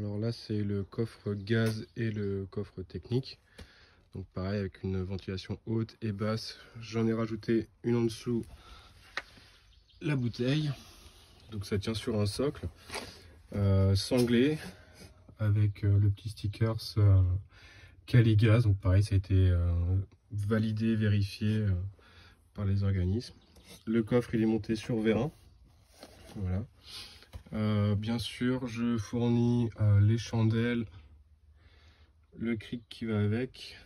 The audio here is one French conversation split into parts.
Alors là, c'est le coffre gaz et le coffre technique. Donc pareil, avec une ventilation haute et basse. J'en ai rajouté une en dessous, la bouteille. Donc ça tient sur un socle sanglé avec le petit sticker Caligaz. Donc pareil, ça a été validé, vérifié par les organismes. Le coffre, il est monté sur vérin. Voilà. Bien sûr, je fournis les chandelles, le cric qui va avec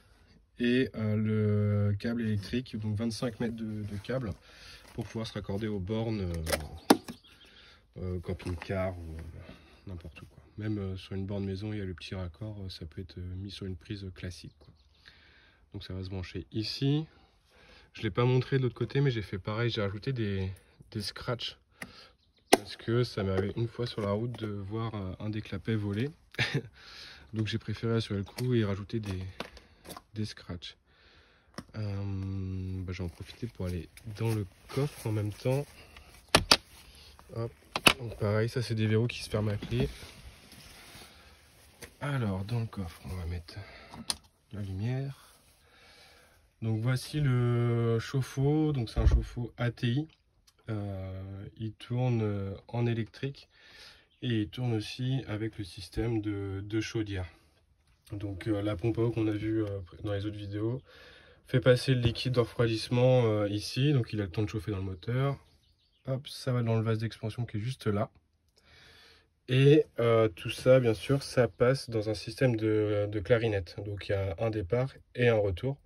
et le câble électrique, donc 25 mètres de câble pour pouvoir se raccorder aux bornes camping-car ou n'importe où, quoi. Même sur une borne maison, il y a le petit raccord, ça peut être mis sur une prise classique, quoi. Donc ça va se brancher ici. Je ne l'ai pas montré de l'autre côté, mais j'ai fait pareil, j'ai rajouté des scratchs parce que ça m'avait une fois sur la route de voir un des clapets voler. Donc j'ai préféré assurer le coup et rajouter des scratchs. J'en profité pour aller dans le coffre en même temps. Hop. Donc pareil, ça c'est des verrous qui se ferment à clé. Alors dans le coffre, on va mettre la lumière. Donc voici le chauffe-eau. Donc c'est un chauffe-eau ATI. Il tourne en électrique et il tourne aussi avec le système de chaudière. Donc la pompe à eau qu'on a vue dans les autres vidéos fait passer le liquide de refroidissement ici, donc il a le temps de chauffer dans le moteur. Hop, ça va dans le vase d'expansion qui est juste là. Et tout ça, bien sûr, ça passe dans un système de clarinette. Donc il y a un départ et un retour.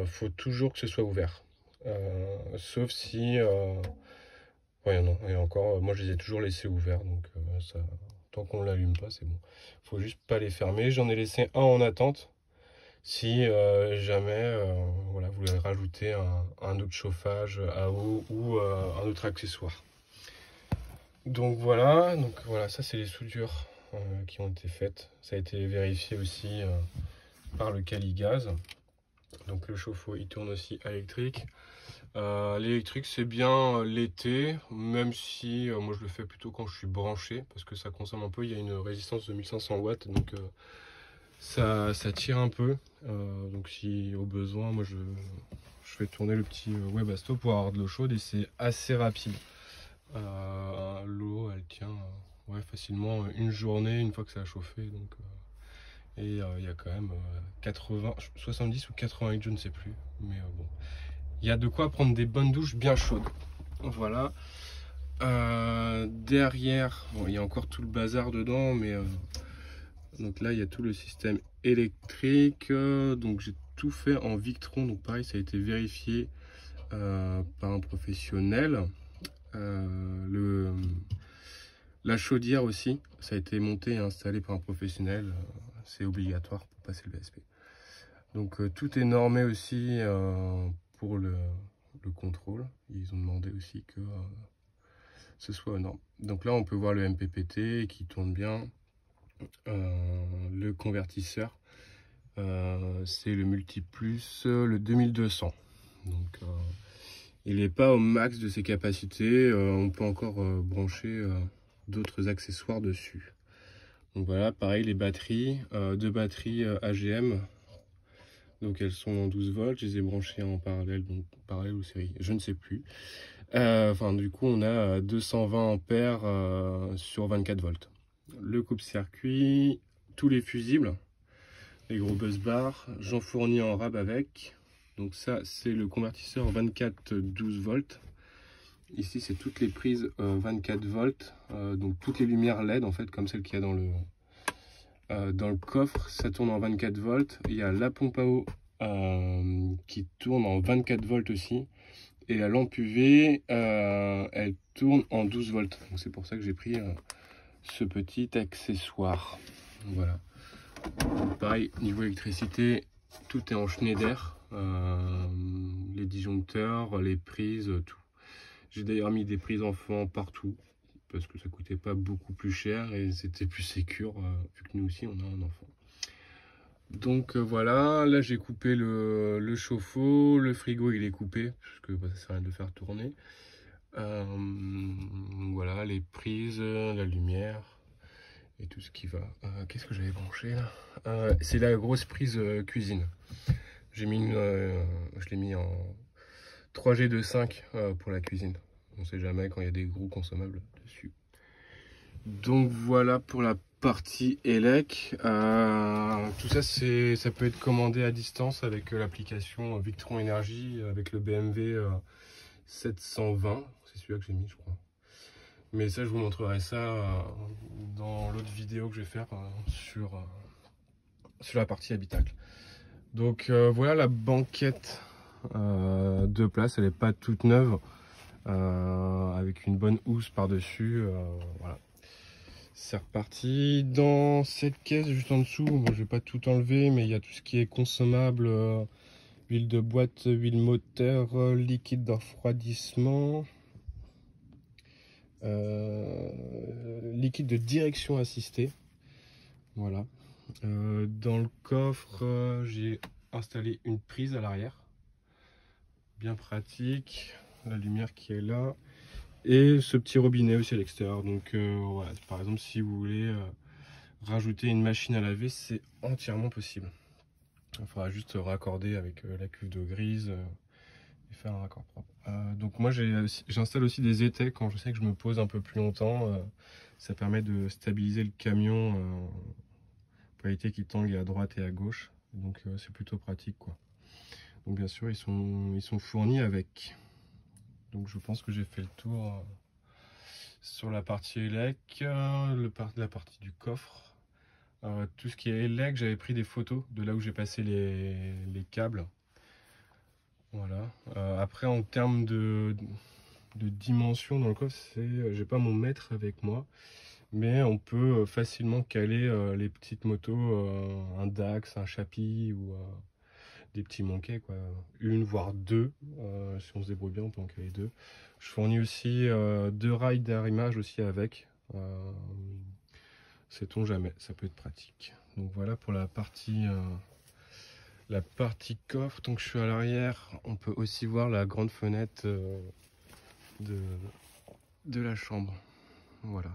Faut toujours que ce soit ouvert. Sauf si... ouais, non, et encore, moi je les ai toujours laissés ouverts. Donc ça, tant qu'on ne l'allume pas, c'est bon. Faut juste pas les fermer. J'en ai laissé un en attente. Si jamais voilà, vous voulez rajouter un autre chauffage à eau ou un autre accessoire. Donc voilà, ça c'est les soudures qui ont été faites. Ça a été vérifié aussi par le Caligaz. Donc le chauffe-eau il tourne aussi électrique. L'électrique c'est bien l'été, même si moi je le fais plutôt quand je suis branché parce que ça consomme un peu. Il y a une résistance de 1500 watts, donc ça tire un peu. Donc si au besoin, moi je fais tourner le petit Webasto pour avoir de l'eau chaude et c'est assez rapide. L'eau elle tient ouais, facilement une journée une fois que ça a chauffé. Donc, et il y a quand même 70 ou 80 litres, je ne sais plus. Mais bon, il y a de quoi prendre des bonnes douches bien chaudes. Voilà. Derrière, bon, il y a encore tout le bazar dedans, mais donc là il y a tout le système électrique. Donc j'ai tout fait en Victron. Donc pareil, ça a été vérifié par un professionnel. La chaudière aussi, ça a été monté et installé par un professionnel. C'est obligatoire pour passer le VSP. Donc tout est normé aussi pour le contrôle. Ils ont demandé aussi que ce soit aux normes. Donc là on peut voir le MPPT qui tourne bien. Le convertisseur, c'est le Multiplus, le 2200. Donc il n'est pas au max de ses capacités. On peut encore brancher d'autres accessoires dessus. Donc voilà, pareil, les batteries, deux batteries AGM. Donc elles sont en 12 volts, je les ai branchées en parallèle, donc parallèle ou série, je ne sais plus. Enfin du coup on a 220 ampères sur 24 volts. Le coupe-circuit, tous les fusibles, les gros bus bars, j'en fournis en rab avec. Donc ça c'est le convertisseur 24-12 volts. Ici c'est toutes les prises 24 volts, donc toutes les lumières LED en fait comme celle qu'il y a dans le coffre, ça tourne en 24 volts. Il y a la pompe à eau qui tourne en 24 volts aussi. Et la lampe UV, elle tourne en 12 volts. Donc c'est pour ça que j'ai pris ce petit accessoire. Voilà. Donc pareil, niveau électricité, tout est en Schneider. Les disjoncteurs, les prises, tout. J'ai d'ailleurs mis des prises enfants partout parce que ça coûtait pas beaucoup plus cher et c'était plus sécure vu que nous aussi on a un enfant. Donc voilà, là j'ai coupé le chauffe-eau, le frigo il est coupé parce que ça sert à rien de le faire tourner. Voilà les prises, la lumière et tout ce qui va. Qu'est-ce que j'avais branché là? C'est la grosse prise cuisine. J'ai mis je l'ai mis en 3G de 5 pour la cuisine. On sait jamais quand il y a des gros consommables dessus. Donc voilà pour la partie élec. Tout ça, ça peut être commandé à distance avec l'application Victron Energy, avec le BMW 720. C'est celui-là que j'ai mis, je crois. Mais ça, je vous montrerai ça dans l'autre vidéo que je vais faire sur la partie habitacle. Donc voilà la banquette de place. Elle n'est pas toute neuve, avec une bonne housse par-dessus. Voilà. C'est reparti. Dans cette caisse juste en dessous, bon, je vais pas tout enlever, mais il y a tout ce qui est consommable, huile de boîte, huile moteur, liquide de refroidissement, liquide de direction assistée. Voilà. Dans le coffre, j'ai installé une prise à l'arrière, bien pratique. La lumière qui est là. Et ce petit robinet aussi à l'extérieur. Donc voilà, par exemple, si vous voulez rajouter une machine à laver, c'est entièrement possible. Il faudra juste raccorder avec la cuve d'eau grise et faire un raccord propre. Donc moi j'installe aussi des étais quand je sais que je me pose un peu plus longtemps. Ça permet de stabiliser le camion pour éviter qu'il tangue à droite et à gauche. Donc c'est plutôt pratique, quoi. Donc bien sûr ils sont fournis avec. Donc je pense que j'ai fait le tour sur la partie élec, la partie du coffre. Tout ce qui est élec, j'avais pris des photos de là où j'ai passé les câbles. Voilà. Après en termes de dimension dans le coffre, j'ai pas mon mètre avec moi, mais on peut facilement caler les petites motos, un Dax, un Chapi ou des petits Monkey, quoi. Une voire deux, si on se débrouille bien on peut en caler deux. Je fournis aussi 2 rails d'arrimage aussi avec, sait-on jamais, ça peut être pratique. Donc voilà pour la partie coffre. Donc je suis à l'arrière, on peut aussi voir la grande fenêtre de la chambre. Voilà.